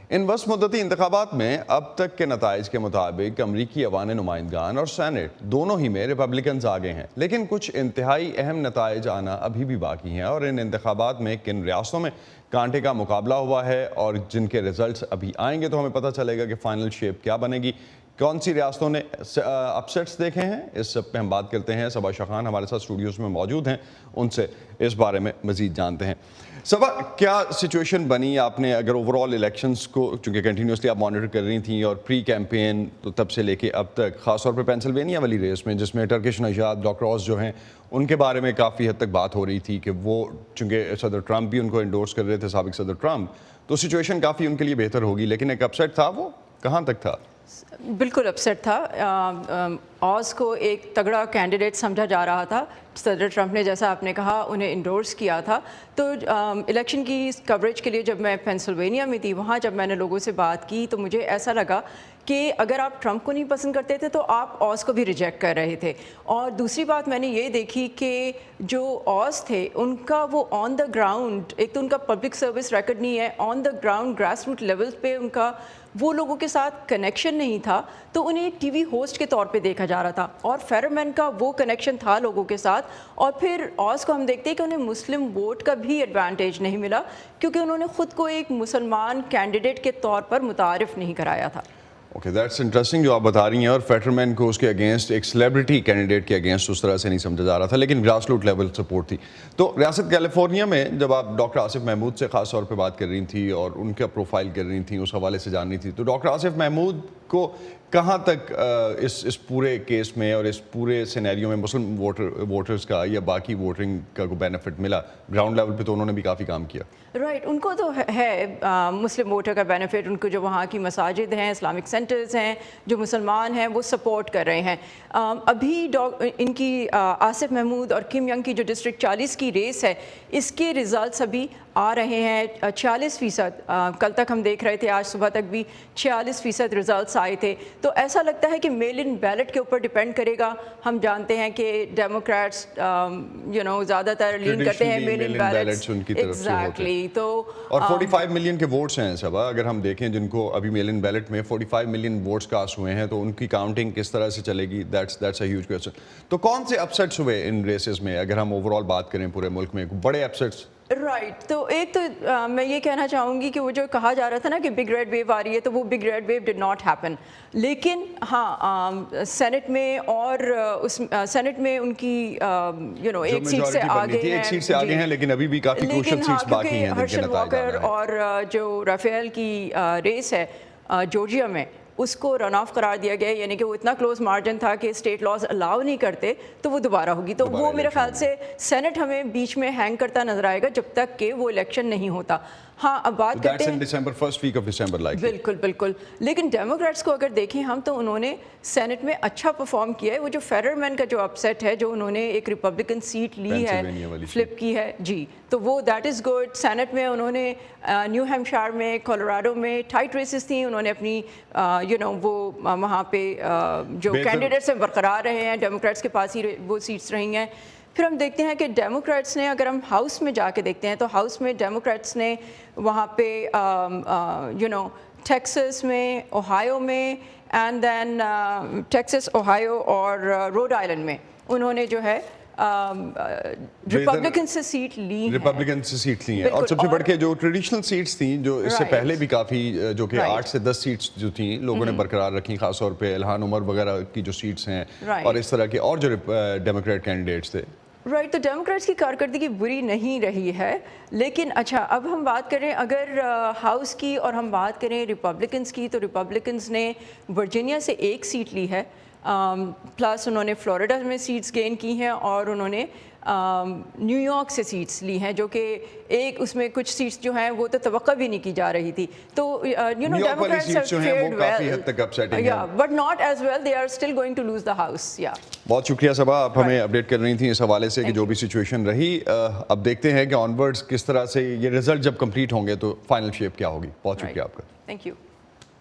ان وسط مدتی انتخابات میں اب تک کے نتائج کے مطابق امریکی ایوان نمائندگان اور سینٹ دونوں ہی میں ریپبلکنز آگے ہیں، لیکن کچھ انتہائی اہم نتائج آنا ابھی بھی باقی ہیں، اور ان انتخابات میں کن ریاستوں میں کانٹے کا مقابلہ ہوا ہے اور جن کے ریزلٹس ابھی آئیں گے تو ہمیں پتہ چلے گا کہ فائنل شیپ کیا بنے گی، کون سی ریاستوں نے اپسیٹس دیکھے ہیں۔ اس سب پہ ہم بات کرتے ہیں۔ صبا شاخان ہمارے ساتھ اسٹوڈیوز میں موجود ہیں، ان سے اس بارے میں مزید جانتے ہیں۔ صبا، کیا سچویشن بنی آپ نے اگر اوور آل الیکشنز کو، چونکہ کنٹینیوسلی آپ مانیٹر کر رہی تھیں اور پری کیمپین تو تب سے لے کے اب تک، خاص طور پہ پینسلوینیا والی ریس میں جس میں ٹرکش نژاد ڈاکٹر اوز جو ہیں ان کے بارے میں کافی حد تک بات ہو رہی تھی کہ وہ چونکہ صدر ٹرمپ بھی ان کو انڈورس کر رہے تھے، سابق صدر ٹرمپ، تو سچویشن کافی ان کے لیے بہتر ہوگی، لیکن ایک اپسیٹ تھا، وہ کہاں تک تھا؟ بالکل اپسیٹ تھا۔ اوز کو ایک تگڑا کینڈیڈیٹ سمجھا جا رہا تھا، صدر ٹرمپ نے جیسا آپ نے کہا انہیں انڈورس کیا تھا۔ تو الیکشن کی کوریج کے لیے جب میں پینسلوینیا میں تھی، وہاں جب میں نے لوگوں سے بات کی تو مجھے ایسا لگا کہ اگر آپ ٹرمپ کو نہیں پسند کرتے تھے تو آپ اوز کو بھی ریجیکٹ کر رہے تھے۔ اور دوسری بات میں نے یہ دیکھی کہ جو اوز تھے ان کا وہ آن دا گراؤنڈ، ایک تو ان کا پبلک سروس ریکارڈ نہیں ہے، on the ground grass root level پہ ان کا وہ لوگوں کے ساتھ کنیکشن نہیں تھا، تو انہیں ایک ٹی وی ہوسٹ کے طور پہ دیکھا جا رہا تھا، اور فیرمین کا وہ کنیکشن تھا لوگوں کے ساتھ۔ اور پھر اوز کو ہم دیکھتے ہیں کہ انہیں مسلم ووٹ کا بھی ایڈوانٹیج نہیں ملا، کیونکہ انہوں نے خود کو ایک مسلمان کینڈیڈیٹ کے طور پر متعارف نہیں کرایا تھا۔ اوکے، دیٹس انٹرسٹنگ جو آپ بتا رہی ہیں، اور فیٹرمین کو اس کے اگینسٹ، ایک سیلیبریٹی کینڈیڈیٹ کے اگینسٹ اس طرح سے نہیں سمجھا جا رہا تھا، لیکن گراس روٹ لیول سپورٹ تھی۔ تو ریاست کیلیفورنیا میں جب آپ ڈاکٹر آصف محمود سے خاص طور پہ بات کر رہی تھیں اور ان کا پروفائل کر رہی تھیں، اس حوالے سے جان رہی تھی، تو ڈاکٹر آصف محمود کو کہاں تک اس پورے کیس میں اور اس پورے سینیریو میں مسلم ووٹرز کا یا باقی ووٹنگ کا کوئی بینیفٹ ملا؟ گراؤنڈ لیول پہ تو انہوں نے بھی کافی کام کیا۔ رائٹ، ان کو تو ہے مسلم ووٹر کا بینیفٹ، ان کو جو وہاں کی مساجد ہیں، اسلامک سینٹرز ہیں، جو مسلمان ہیں وہ سپورٹ کر رہے ہیں۔ ابھی ان کی آصف محمود اور کم ینگ کی جو ڈسٹرکٹ 40 کی ریس ہے، اس کے ریزلٹس ابھی آ رہے ہیں۔ 46%، کل تک ہم دیکھ رہے تھے، آج صبح تک بھی 46% ریزلٹس آئے تھے۔ تو ایسا لگتا ہے کہ میل ان بیلٹ کے اوپر ڈیپینڈ کرے گا۔ ہم جانتے ہیں کہ ڈیموکریٹس زیادہ تر لین کرتے ہیں میل ان بیلٹس، ایگزیکٹلی۔ تو اور 45 ملین کے ووٹس ہیں صبا، اگر ہم دیکھیں جن کو ابھی میل ان بیلٹ میں 45 ملین ووٹس کاسٹ ہوئے ہیں، تو ان کی کاؤنٹنگ کس طرح سے چلے گی؟ That's a huge question. تو کون سے اپسیٹس ہوئے ان ریسز میں اگر ہم اوور آل بات کریں پورے ملک میں، بڑے اپسیٹس؟ رائٹ، تو ایک تو میں یہ کہنا چاہوں گی کہ وہ جو کہا جا رہا تھا نا کہ بگ ریڈ ویو آ رہی ہے، تو وہ big red wave did not happen. لیکن ہاں، سینٹ میں اور اس سینٹ میں ان کی ایک سیٹ سے آگے ہیں، ایک سیٹ سے آگے ہیں، لیکن ابھی بھی کافی کروشل سیٹس باقی ہیں جن کے ہرشل نتائج واکر اور جو رافیل کی ریس ہے جورجیا میں، اس کو رن آف قرار دیا گیا، یعنی کہ وہ اتنا کلوز مارجن تھا کہ اسٹیٹ لاز الاؤ نہیں کرتے، تو وہ دوبارہ ہوگی۔ تو وہ میرے خیال سے سینٹ ہمیں بیچ میں ہینگ کرتا نظر آئے گا جب تک کہ وہ الیکشن نہیں ہوتا۔ ہاں، اب بات کرتے ہیں بالکل بالکل، لیکن ڈیموکریٹس کو اگر دیکھیں ہم، تو انہوں نے سینٹ میں اچھا پرفارم کیا ہے۔ وہ جو فیڈرمین کا جو اپسیٹ ہے، جو انہوں نے ایک ریپبلکن سیٹ لی ہے، فلپ کی ہے، جی، تو وہ دیٹ از گڈ۔ سینٹ میں انہوں نے نیو ہیمپشائر میں، کولوراڈو میں ٹائٹ ریسز تھیں، انہوں نے اپنی وہ وہاں پہ جو کینڈیڈیٹس ہیں برقرار رہے ہیں، ڈیموکریٹس کے پاس ہی وہ سیٹس رہی ہیں۔ پھر ہم دیکھتے ہیں کہ ڈیموکریٹس نے، اگر ہم ہاؤس میں جا کے دیکھتے ہیں تو ہاؤس میں ڈیموکریٹس نے وہاں پہ ٹیکسس میں، اوہایو میں، اینڈ دین ٹیکسس، اوہایو اور روڈ آئلینڈ میں انہوں نے جو ہے ریپبلکن سے سیٹ لی ہیں، اور سب سے بڑھ کے جو ٹریڈیشنل سیٹس تھیں جو اس سے پہلے بھی کافی، جو کہ 8 سے 10 سیٹس جو تھیں لوگوں نے برقرار رکھی، خاص طور پہ الہان عمر وغیرہ کی جو سیٹس ہیں، اور اس طرح کے اور جو ڈیموکریٹ کینڈیڈیٹس تھے۔ رائٹ، تو ڈیموکریٹس کی کارکردگی بری نہیں رہی ہے، لیکن اچھا اب ہم بات کریں اگر ہاؤس کی اور ہم بات کریں ریپبلکنس کی، تو ریپبلکنس نے ورجینیا سے 1 سیٹ لی ہے، پلس انہوں نے فلوریڈا میں سیٹس گین کی ہیں، اور انہوں نے نیو یارک سے سیٹس لی ہیں، جو کہ ایک اس میں کچھ سیٹس جو ہیں وہ تو توقع بھی نہیں کی جا رہی تھی۔ تو Democrats but not as well, they are still going to lose the house. بہت شکریہ صبا، آپ ہمیں اپڈیٹ کر رہی تھیں اس حوالے سے کہ جو بھی سچویشن رہی۔ اب دیکھتے ہیں کہ آن ورڈز کس طرح سے یہ رزلٹ جب کمپلیٹ ہوں گے تو فائنل شیپ کیا ہوگی۔ بہت شکریہ آپ کا، تھینک یو۔